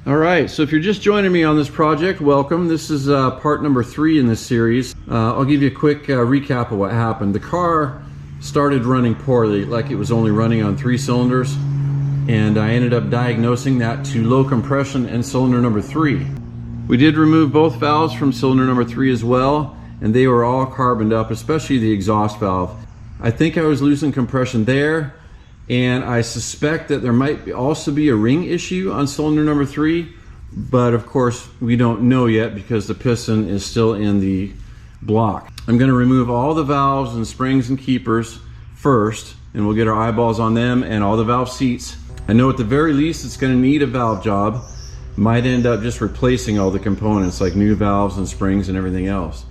All right, so if you're just joining me on this project, welcome. This is part number 3 in this series. I'll give you a quick recap of what happened. The car started running poorly, like it was only running on 3 cylinders, and I ended up diagnosing that to low compression in cylinder number 3. We did remove both valves from cylinder number 3 as well, and they were all carboned up, especially the exhaust valve. I think I was losing compression there, and I suspect that there might also be a ring issue on cylinder number 3, but of course we don't know yet because the piston is still in the block. I'm going to remove all the valves and springs and keepers first, and we'll get our eyeballs on them and all the valve seats. I know at the very least it's going to need a valve job. Might end up just replacing all the components like new valves and springs and everything else.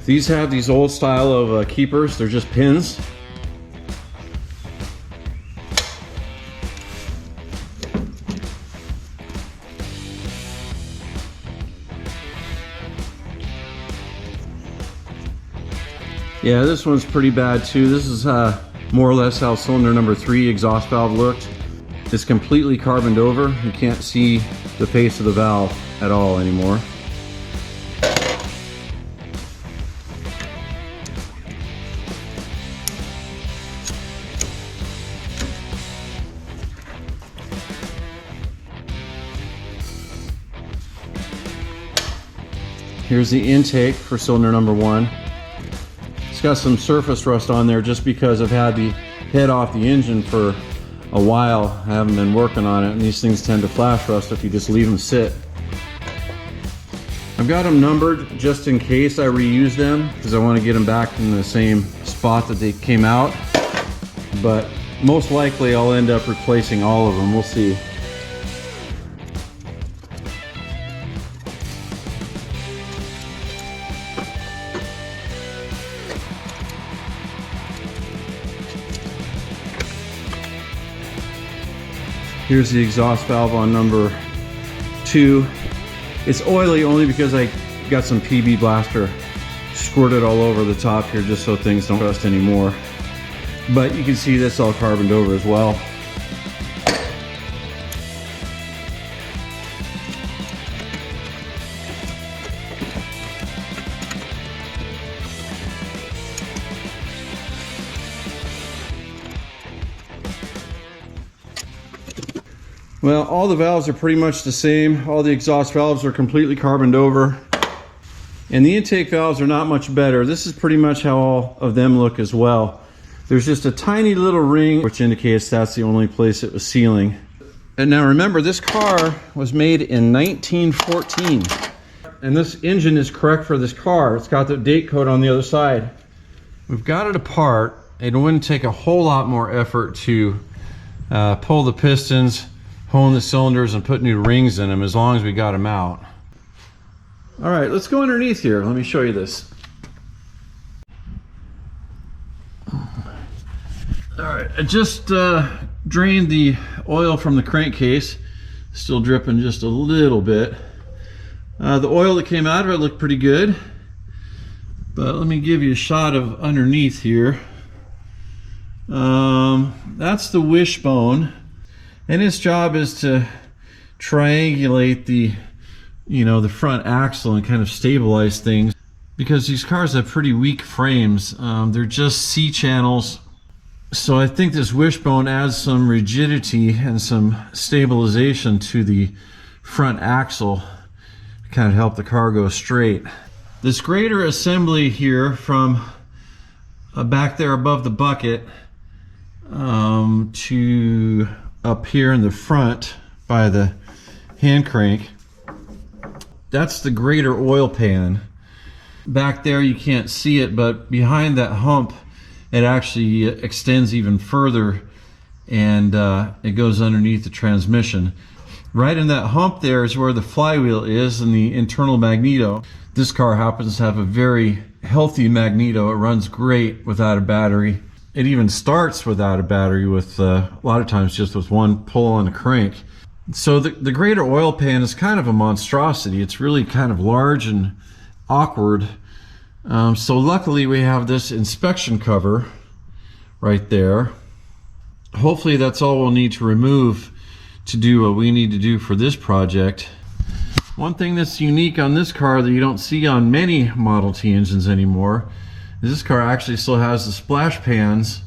These have these old style of keepers. They're just pins. Yeah, this one's pretty bad too. This is more or less how cylinder number 3 exhaust valve looked. It's completely carboned over. You can't see the face of the valve at all anymore. Here's the intake for cylinder number 1. It's got some surface rust on there just because I've had the head off the engine for a while. I haven't been working on it, and these things tend to flash rust if you just leave them sit. I've got them numbered just in case I reuse them because I want to get them back in the same spot that they came out, but most likely I'll end up replacing all of them. We'll see. Here's the exhaust valve on number 2. It's oily only because I got some PB Blaster squirted all over the top here just so things don't rust anymore. But you can see this all carboned over as well. Well, all the valves are pretty much the same. All the exhaust valves are completely carboned over. And the intake valves are not much better. This is pretty much how all of them look as well. There's just a tiny little ring, which indicates that's the only place it was sealing. And now remember, this car was made in 1914. And this engine is correct for this car. It's got the date code on the other side. We've got it apart. It wouldn't take a whole lot more effort to pull the pistons, hone the cylinders, and put new rings in them as long as we got them out. All right, let's go underneath here. Let me show you this. All right, I just drained the oil from the crankcase. Still dripping just a little bit. The oil that came out of it looked pretty good, but let me give you a shot of underneath here. That's the wishbone. And its job is to triangulate the, the front axle and kind of stabilize things, because these cars have pretty weak frames. They're just C-channels. So I think this wishbone adds some rigidity and some stabilization to the front axle to kind of help the car go straight. This greater assembly here from back there above the bucket to up here in the front by the hand crank, that's the greater oil pan. Back there you can't see it, but behind that hump it actually extends even further, and it goes underneath the transmission. Right in that hump there is where the flywheel is and the internal magneto. This car happens to have a very healthy magneto. It runs great without a battery. It even starts without a battery, with a lot of times just with one pull on the crank. So the greater oil pan is kind of a monstrosity. It's really kind of large and awkward. So luckily we have this inspection cover right there. hopefully that's all we'll need to remove to do what we need to do for this project. One thing that's unique on this car that you don't see on many Model T engines anymore is this car actually still has the splash pans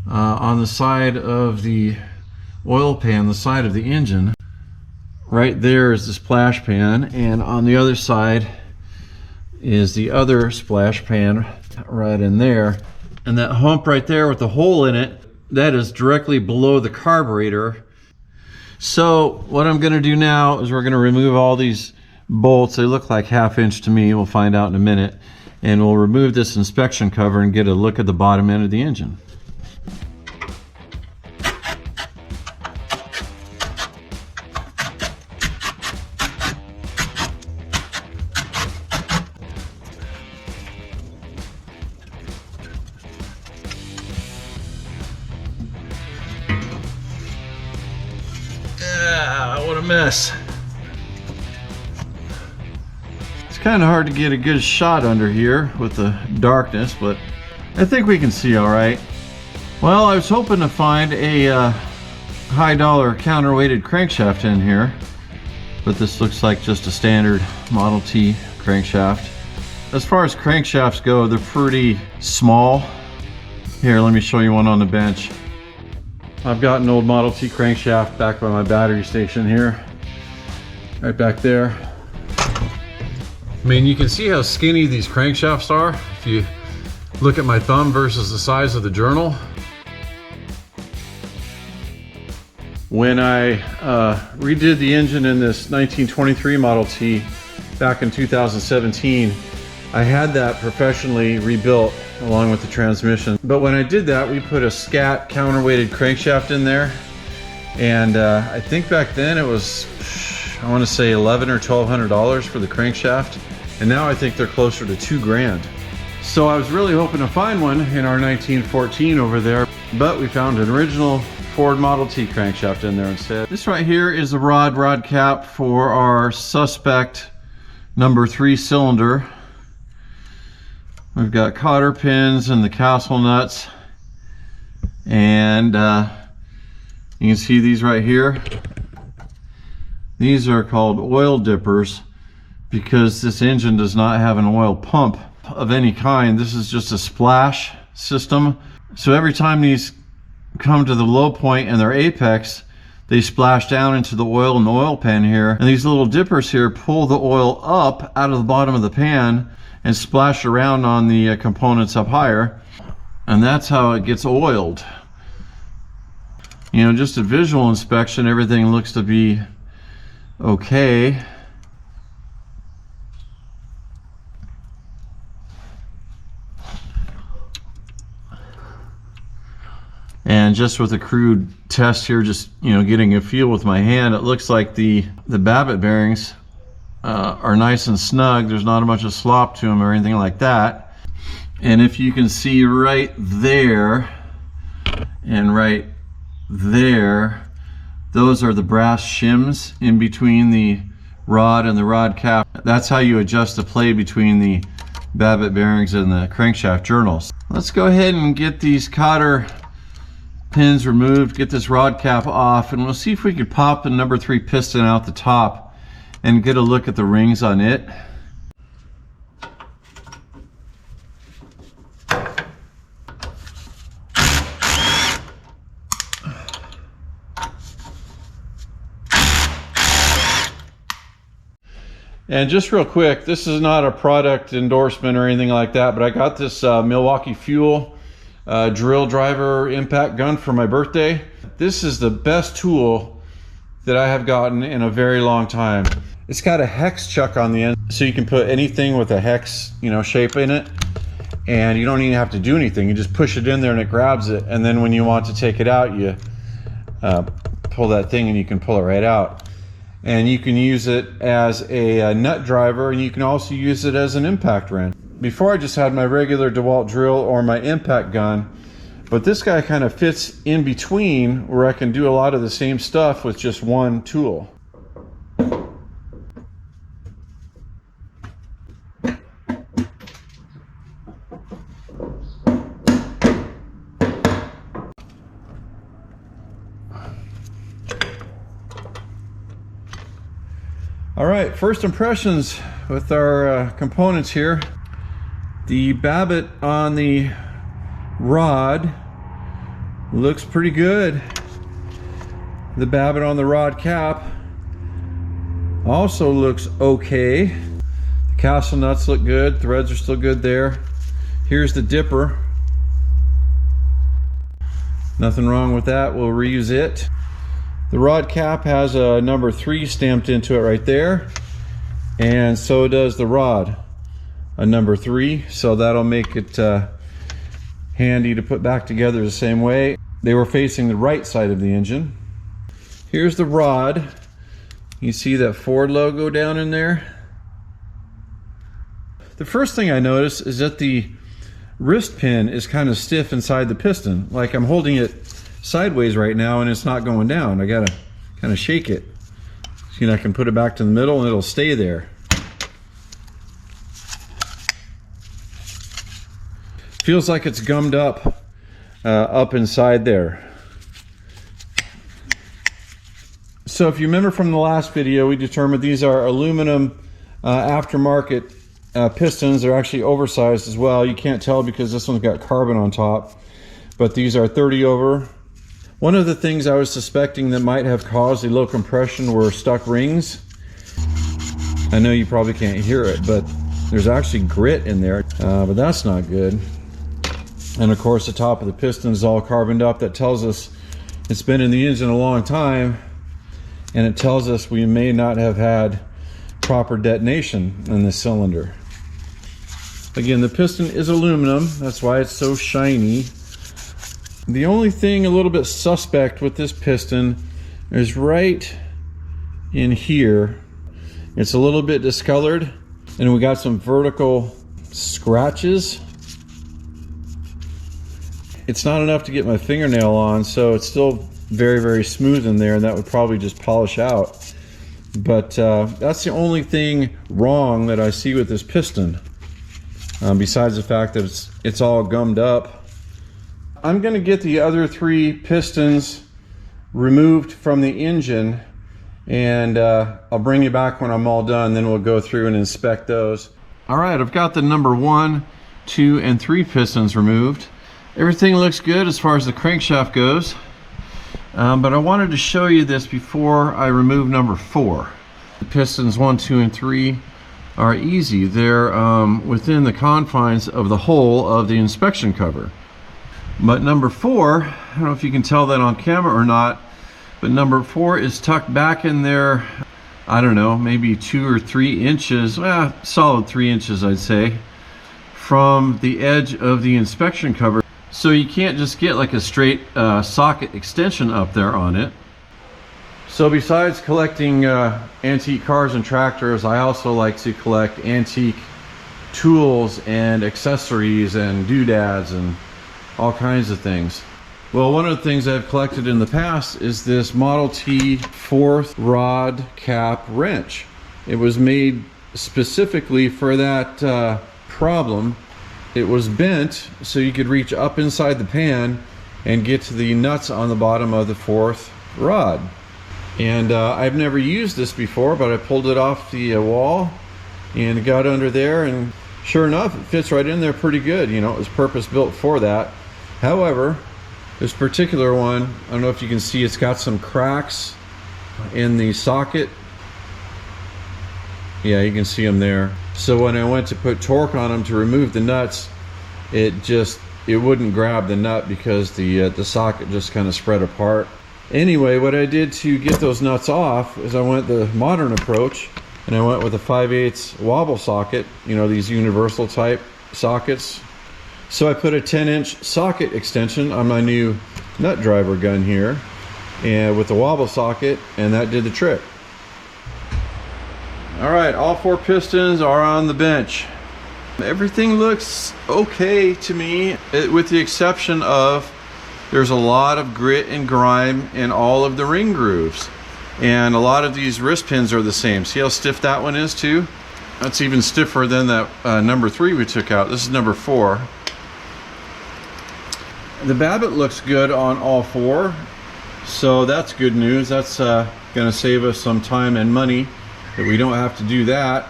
on the side of the oil pan, the side of the engine. Right there is the splash pan, and on the other side is the other splash pan right in there. And that hump right there with the hole in it, that is directly below the carburetor. So what I'm going to do now is we're going to remove all these bolts. They look like 1/2 inch to me. We'll find out in a minute. And we'll remove this inspection cover and get a look at the bottom end of the engine. What a mess. It's kind of hard to get a good shot under here with the darkness, but I think we can see all right. Well, I was hoping to find a high dollar counterweighted crankshaft in here, but this looks like just a standard Model T crankshaft. As far as crankshafts go, they're pretty small. Here, let me show you one on the bench. I've got an old Model T crankshaft back by my battery station here, right back there. I mean, you can see how skinny these crankshafts are if you look at my thumb versus the size of the journal. When I redid the engine in this 1923 Model T back in 2017, I had that professionally rebuilt along with the transmission. But when I did that, we put a scat counterweighted crankshaft in there. And I think back then it was, I want to say $1,100 or $1,200 for the crankshaft. And now I think they're closer to $2 grand. So I was really hoping to find one in our 1914 over there, but we found an original Ford Model T crankshaft in there instead. This right here is the rod cap for our suspect number 3 cylinder. We've got cotter pins and the castle nuts, and you can see these right here. These are called oil dippers because this engine does not have an oil pump of any kind. This is just a splash system. So every time these come to the low point in their apex, they splash down into the oil in the oil pan here, and these little dippers here pull the oil up out of the bottom of the pan and splash around on the components up higher, and that's how it gets oiled. You know, just a visual inspection, everything looks to be okay. And just with a crude test here, just, you know, getting a feel with my hand, it looks like the Babbitt bearings are nice and snug. There's not a bunch of slop to them or anything like that. And if you can see right there and right there, those are the brass shims in between the rod and the rod cap. That's how you adjust the play between the Babbitt bearings and the crankshaft journals. Let's go ahead and get these cotter pins removed, get this rod cap off, and we'll see if we could pop the number 3 piston out the top and get a look at the rings on it. And just real quick, this is not a product endorsement or anything like that, but I got this Milwaukee Fuel drill driver impact gun for my birthday. This is the best tool that I have gotten in a very long time. It's got a hex chuck on the end, so you can put anything with a hex, you know, shape in it, and you don't even have to do anything. You just push it in there and it grabs it, and then when you want to take it out, you pull that thing and you can pull it right out. And you can use it as a nut driver, and you can also use it as an impact wrench. Before I just had my regular DeWalt drill or my impact gun, but this guy kind of fits in between where I can do a lot of the same stuff with just one tool. first impressions with our components here. The babbitt on the rod looks pretty good. The babbitt on the rod cap also looks okay. The castle nuts look good, threads are still good there. Here's the dipper. Nothing wrong with that, we'll reuse it. The rod cap has a number 3 stamped into it right there, and so does the rod, a number 3, so that'll make it handy to put back together the same way. They were facing the right side of the engine. Here's the rod. You see that Ford logo down in there? The first thing I noticed is that the wrist pin is kind of stiff inside the piston. Like I'm holding it sideways right now and it's not going down. I gotta kind of shake it. See, I can put it back to the middle and it'll stay there. Feels like it's gummed up inside there. So if you remember from the last video, we determined these are aluminum aftermarket pistons. They're actually oversized as well. You can't tell because this one's got carbon on top, but these are 30 over. One of the things I was suspecting that might have caused the low compression were stuck rings. I know you probably can't hear it, but there's actually grit in there, but that's not good. And of course the top of the piston is all carboned up. That tells us it's been in the engine a long time, and it tells us we may not have had proper detonation in the cylinder. Again, the piston is aluminum, that's why it's so shiny. The only thing a little bit suspect with this piston is right in here. It's a little bit discolored, and we got some vertical scratches. It's not enough to get my fingernail on, so it's still very, very smooth in there, and that would probably just polish out. But that's the only thing wrong that I see with this piston, besides the fact that it's all gummed up. I'm going to get the other 3 pistons removed from the engine, and I'll bring you back when I'm all done, then we'll go through and inspect those. Alright, I've got the number 1, 2, and 3 pistons removed. Everything looks good as far as the crankshaft goes. But I wanted to show you this before I remove number 4. The pistons 1, 2, and 3 are easy. They're within the confines of the hole of the inspection cover. But number 4, I don't know if you can tell that on camera or not, but number 4 is tucked back in there, I don't know, maybe 2 or 3 inches, well, solid 3 inches I'd say, from the edge of the inspection cover. So you can't just get like a straight socket extension up there on it. So besides collecting antique cars and tractors, I also like to collect antique tools and accessories and doodads and all kinds of things. Well, one of the things I've collected in the past is this Model T 4th rod cap wrench. It was made specifically for that problem. It was bent so you could reach up inside the pan and get to the nuts on the bottom of the 4th rod. And I've never used this before, but I pulled it off the wall and got under there, and sure enough, it fits right in there pretty good. You know, it was purpose built for that. However, this particular one, I don't know if you can see, it's got some cracks in the socket. Yeah, you can see them there. So when I went to put torque on them to remove the nuts, it wouldn't grab the nut because the socket just kind of spread apart. Anyway, what I did to get those nuts off is I went the modern approach, and I went with a 5/8 wobble socket, you know, these universal type sockets. So I put a 10-inch socket extension on my new nut driver gun here, and with the wobble socket, and that did the trick. Alright, all 4 pistons are on the bench. Everything looks okay to me, with the exception of there's a lot of grit and grime in all of the ring grooves. And a lot of these wrist pins are the same. See how stiff that one is too? That's even stiffer than that number 3 we took out. This is number 4. The babbitt looks good on all 4, so that's good news. That's going to save us some time and money. that we don't have to do that.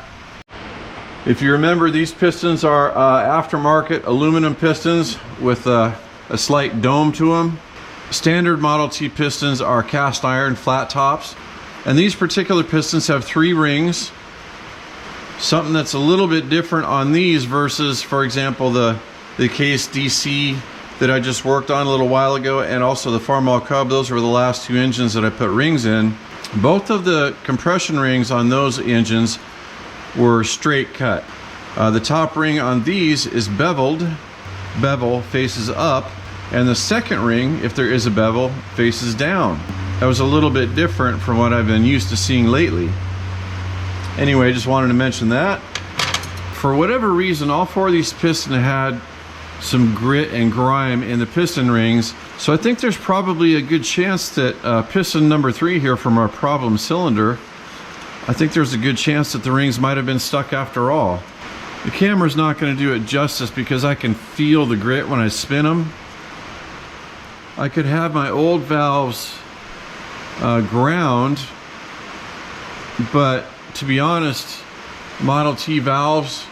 If you remember, these pistons are aftermarket aluminum pistons with a slight dome to them. Standard Model T pistons are cast iron flat tops, and these particular pistons have 3 rings. Something that's a little bit different on these versus, for example, the Case DC that I just worked on a little while ago, and also the Farmall Cub. Those were the last 2 engines that I put rings in. Both of the compression rings on those engines were straight cut. The top ring on these is beveled. Bevel faces up, and the second ring, if there is a bevel, faces down. That was a little bit different from what I've been used to seeing lately. Anyway, just wanted to mention that. For whatever reason, all 4 of these pistons had some grit and grime in the piston rings, so I think there's probably a good chance that piston number 3 here from our problem cylinder, I think there's a good chance that the rings might have been stuck after all. The camera's not going to do it justice because I can feel the grit when I spin them. I could have my old valves ground, but to be honest, Model T valves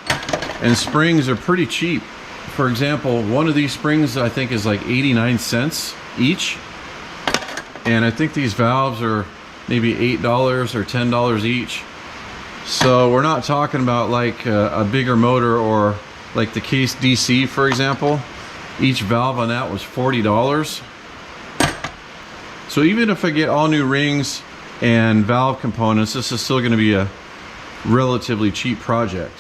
and springs are pretty cheap. For example, one of these springs I think is like 89 cents each, and I think these valves are maybe $8 or $10 each. So we're not talking about like a bigger motor or like the Case DC, for example. Each valve on that was $40. So even if I get all new rings and valve components, this is still going to be a relatively cheap project.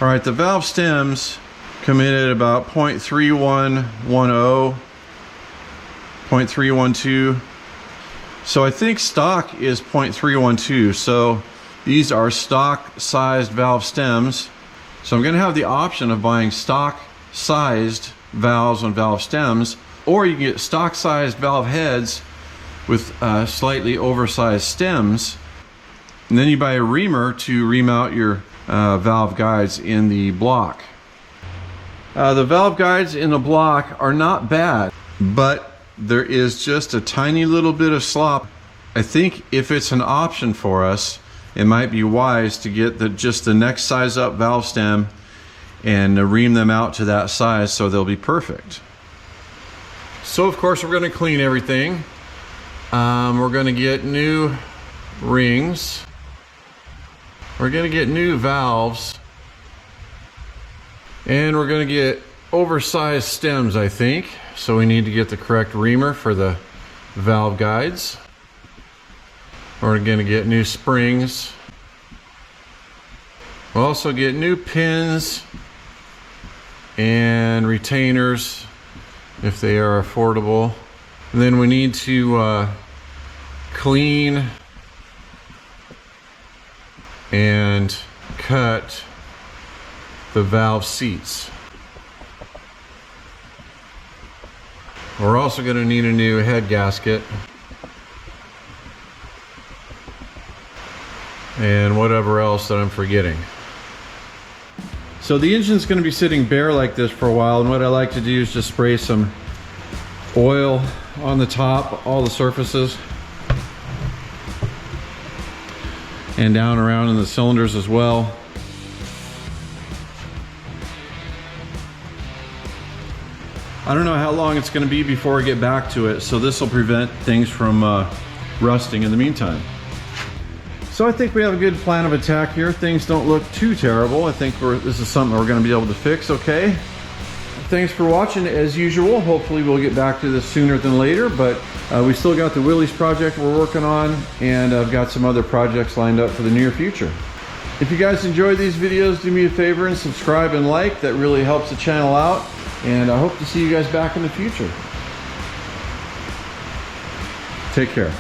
All right, the valve stems come in at about 0.3110, 0.312. So I think stock is 0.312. So these are stock sized valve stems. So I'm going to have the option of buying stock sized valves on valve stems, or you can get stock sized valve heads with slightly oversized stems. And then you buy a reamer to ream out your valve guides in the block. The valve guides in the block are not bad, but there is just a tiny little bit of slop. I think if it's an option for us, it might be wise to get just the next size up valve stem and ream them out to that size so they'll be perfect. So of course we're going to clean everything. We're going to get new rings. We're going to get new valves. And we're going to get oversized stems, I think. So we need to get the correct reamer for the valve guides. We're going to get new springs. We'll also get new pins and retainers if they are affordable. And then we need to clean and cut the valve seats. We're also going to need a new head gasket and whatever else that I'm forgetting. So the engine's going to be sitting bare like this for a while, and what I like to do is just spray some oil on the top, all the surfaces, and down around in the cylinders as well. I don't know how long it's going to be before I get back to it, so this will prevent things from rusting in the meantime. So I think we have a good plan of attack here. Things don't look too terrible. I think this is something we're going to be able to fix okay. Thanks for watching as usual. Hopefully we'll get back to this sooner than later, but we still got the Willys project we're working on, and I've got some other projects lined up for the near future. If you guys enjoyed these videos, do me a favor and subscribe and like. That really helps the channel out. And I hope to see you guys back in the future. Take care.